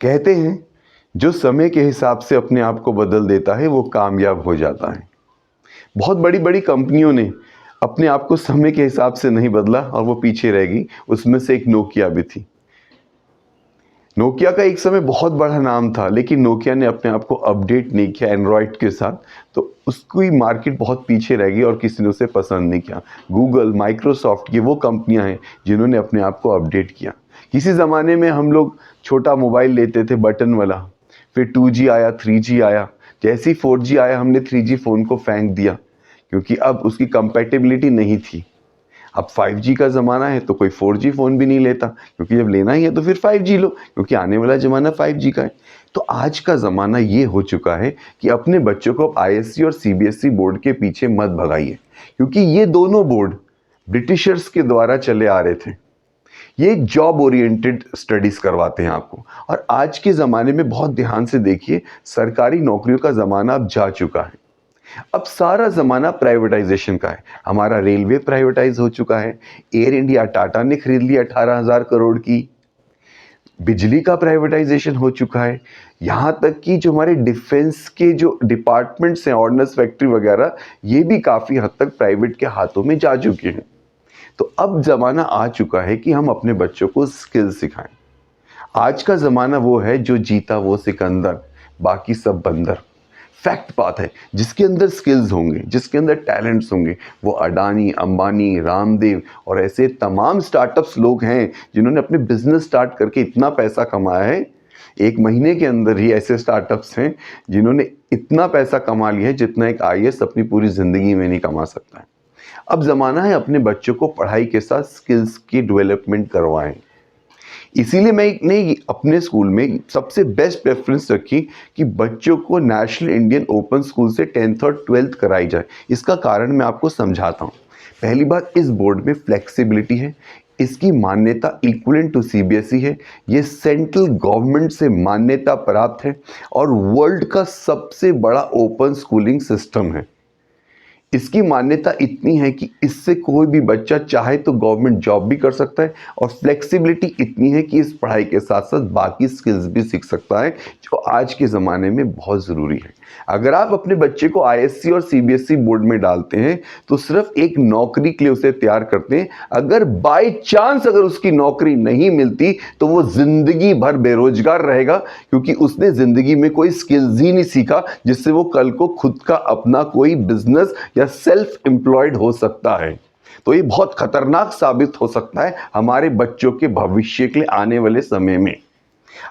कहते हैं जो समय के हिसाब से अपने आप को बदल देता है वो कामयाब हो जाता है। बहुत बड़ी बड़ी कंपनियों ने अपने आप को समय के हिसाब से नहीं बदला और वो पीछे रह गई। उसमें से एक नोकिया भी थी। नोकिया का एक समय बहुत बड़ा नाम था, लेकिन नोकिया ने अपने आप को अपडेट नहीं किया एंड्रॉयड के साथ, तो उसकी मार्केट बहुत पीछे रह गई और किसी ने उसे पसंद नहीं किया। गूगल, माइक्रोसॉफ्ट, ये वो कंपनियां हैं जिन्होंने अपने आप को अपडेट किया। किसी ज़माने में हम लोग छोटा मोबाइल लेते थे बटन वाला, फिर 2G आया, 3G आया। जैसे ही 4G आया हमने 3G फ़ोन को फेंक दिया, क्योंकि अब उसकी कंपैटिबिलिटी नहीं थी। अब 5G का ज़माना है तो कोई 4G फ़ोन भी नहीं लेता, क्योंकि जब लेना ही है तो फिर 5G लो, क्योंकि आने वाला ज़माना 5G का है। तो आज का ज़माना ये हो चुका है कि अपने बच्चों को ISC और CBSE बोर्ड के पीछे मत भगाइए, क्योंकि ये दोनों बोर्ड ब्रिटिशर्स के द्वारा चले आ रहे थे। ये जॉब ओरिएंटेड स्टडीज़ करवाते हैं आपको। और आज के ज़माने में बहुत ध्यान से देखिए, सरकारी नौकरियों का ज़माना अब जा चुका है। अब सारा ज़माना प्राइवेटाइजेशन का है। हमारा रेलवे प्राइवेटाइज हो चुका है। एयर इंडिया टाटा ने खरीद लिया 18,000 करोड़ की। बिजली का प्राइवेटाइजेशन हो चुका है। यहाँ तक कि जो हमारे डिफेंस के जो डिपार्टमेंट्स हैं, ऑर्डिनेंस फैक्ट्री वगैरह, ये भी काफ़ी हद तक प्राइवेट के हाथों में जा चुके हैं। तो अब ज़माना आ चुका है कि हम अपने बच्चों को स्किल सिखाएं। आज का ज़माना वो है जो जीता वो सिकंदर, बाकी सब बंदर। फैक्ट बात है, जिसके अंदर स्किल्स होंगे, जिसके अंदर टैलेंट्स होंगे, वो अडानी, अंबानी, रामदेव और ऐसे तमाम स्टार्टअप्स लोग हैं जिन्होंने अपने बिजनेस स्टार्ट करके इतना पैसा कमाया है। एक महीने के अंदर ही ऐसे स्टार्टअप्स हैं जिन्होंने इतना पैसा कमा लिया है जितना एक IAS अपनी पूरी ज़िंदगी में नहीं कमा सकता है। अब ज़माना है अपने बच्चों को पढ़ाई के साथ स्किल्स की डेवलपमेंट करवाएं। इसीलिए मैंने अपने स्कूल में सबसे बेस्ट प्रेफरेंस रखी कि बच्चों को नेशनल इंडियन ओपन स्कूल से 10th और 12th कराई जाए। इसका कारण मैं आपको समझाता हूँ। पहली बात, इस बोर्ड में फ्लेक्सिबिलिटी है। इसकी मान्यता इक्विवेलेंट टू CBSE है। ये सेंट्रल गवर्नमेंट से मान्यता प्राप्त है और वर्ल्ड का सबसे बड़ा ओपन स्कूलिंग सिस्टम है। इसकी मान्यता इतनी है कि इससे कोई भी बच्चा चाहे तो गवर्नमेंट जॉब भी कर सकता है, और फ्लेक्सिबिलिटी इतनी है कि इस पढ़ाई के साथ साथ बाकी स्किल्स भी सीख सकता है, जो आज के ज़माने में बहुत ज़रूरी है। अगर आप अपने बच्चे को ISC और CBSE बोर्ड में डालते हैं तो सिर्फ एक नौकरी के लिए उसे तैयार करते हैं। अगर बाय चांस अगर उसकी नौकरी नहीं मिलती तो वो ज़िंदगी भर बेरोजगार रहेगा, क्योंकि उसने ज़िंदगी में कोई स्किल्स ही नहीं सीखा जिससे वो कल को खुद का अपना कोई बिजनेस या सेल्फ एम्प्लॉयड हो सकता है। तो ये बहुत खतरनाक साबित हो सकता है हमारे बच्चों के भविष्य के लिए आने वाले समय में।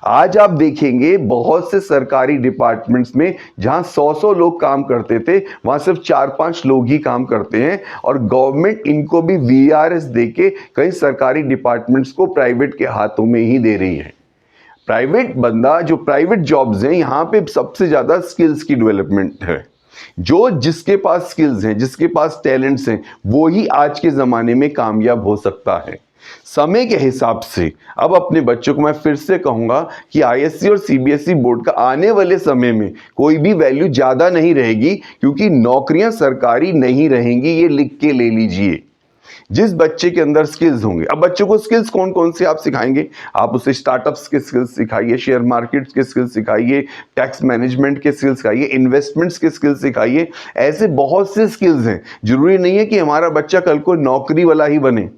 आज आप देखेंगे बहुत से सरकारी डिपार्टमेंट्स में जहां 100 लोग काम करते थे, वहां सिर्फ 4-5 लोग ही काम करते हैं, और गवर्नमेंट इनको भी VRS देके कई सरकारी डिपार्टमेंट्स को प्राइवेट के हाथों में ही दे रही है। प्राइवेट बंदा, जो प्राइवेट जॉब्स हैं, यहां पे सबसे ज्यादा स्किल्स की डेवलपमेंट है। जो जिसके पास स्किल्स हैं, जिसके पास टैलेंट्स हैं, वो ही आज के ज़माने में कामयाब हो सकता है। समय के हिसाब से अब अपने बच्चों को मैं फिर से कहूंगा कि ISC और CBSE बोर्ड का आने वाले समय में कोई भी वैल्यू ज़्यादा नहीं रहेगी, क्योंकि नौकरियां सरकारी नहीं रहेंगी। ये लिख के ले लीजिए। जिस बच्चे के अंदर स्किल्स होंगे, अब बच्चों को स्किल्स कौन कौन से आप सिखाएंगे? आप उसे स्टार्टअप्स के स्किल्स सिखाइए, शेयर मार्केट्स के स्किल्स सिखाइए, टैक्स मैनेजमेंट के स्किल्स सिखाइए, इन्वेस्टमेंट्स के स्किल्स सिखाइए। ऐसे बहुत से स्किल्स हैं। जरूरी नहीं है कि हमारा बच्चा कल को नौकरी वाला ही बने।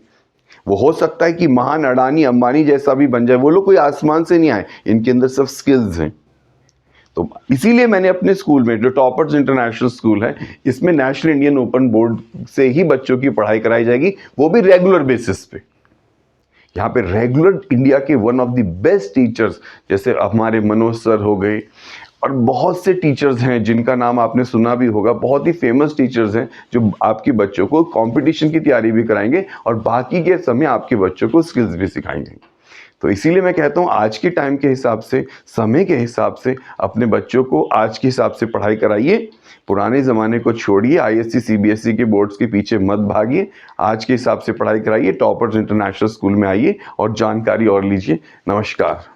वो हो सकता है कि महान अडानी, अंबानी जैसा भी बन जाए। वो लोग कोई आसमान से नहीं आए, इनके अंदर सब स्किल्स हैं। तो इसीलिए मैंने अपने स्कूल में, जो टॉपर्स इंटरनेशनल स्कूल है, इसमें नेशनल इंडियन ओपन बोर्ड से ही बच्चों की पढ़ाई कराई जाएगी, वो भी रेगुलर बेसिस पे। यहाँ पे रेगुलर इंडिया के one of the best teachers, जैसे हमारे मनोज सर हो गए, और बहुत से टीचर्स हैं जिनका नाम आपने सुना भी होगा। बहुत ही फेमस टीचर्स हैं जो आपके बच्चों को कंपटीशन की तैयारी भी कराएंगे और बाकी के समय आपके बच्चों को स्किल्स भी सिखाएंगे। तो इसीलिए मैं कहता हूँ आज के टाइम के हिसाब से, समय के हिसाब से अपने बच्चों को आज के हिसाब से पढ़ाई कराइए। पुराने ज़माने को छोड़िए, ISC CBSE के बोर्ड्स के पीछे मत भागिए। आज के हिसाब से पढ़ाई कराइए, टॉपर्स इंटरनेशनल स्कूल में आइए और जानकारी और लीजिए। नमस्कार।